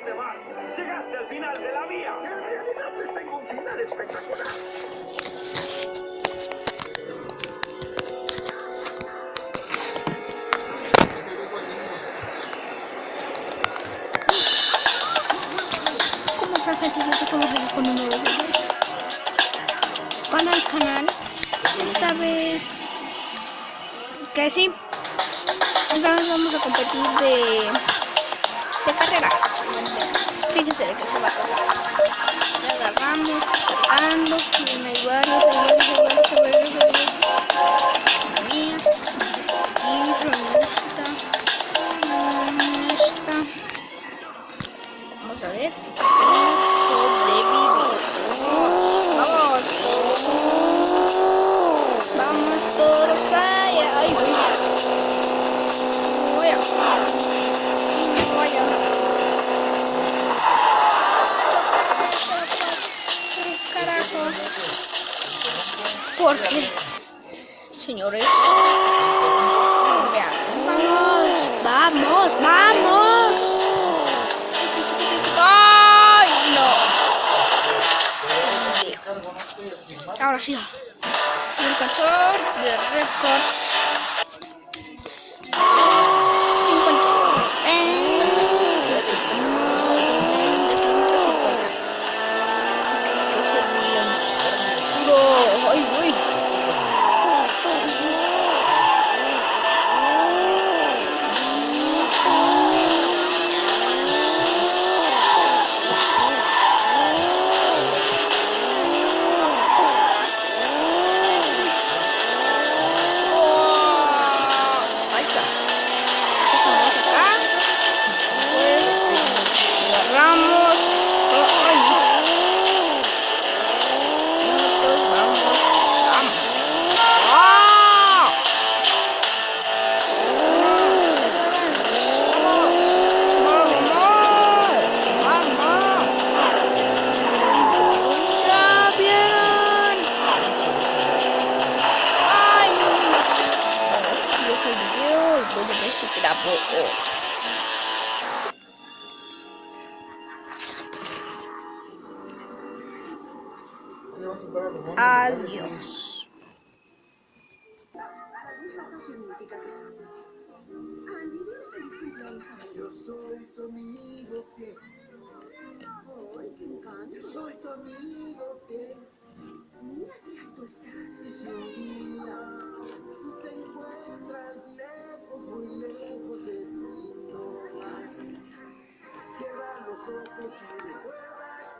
te vas. Llegaste al final de la vía. En realidad les tengo un final espectacular. ¿Cómo están, gente? Yo estamos aquí con un nuevo video. Van al canal. Esta vez que sí. Esta vez vamos a competir de carreras. Fíjense de qué se va a tratar. Le agarramos, cargando, y hay varios. Mía, y esta. Vamos a ver si podemos sobrevivir. Vamos todos allá. Ay, voy. Carajo. ¿Por qué? Señores. Vean. Vamos. ¡Ay, no! Ahora sí. Un cantor de récord. สิกระโปโอ Adiós. Yo soy tu amigo fiel. ¡Ay, qué encanto! Yo soy tu amigo fiel. Mira qué alto estás. Y si un día tú te encuentras lejos, muy lejos de tu lindo hogar, cierra los ojos y recuerda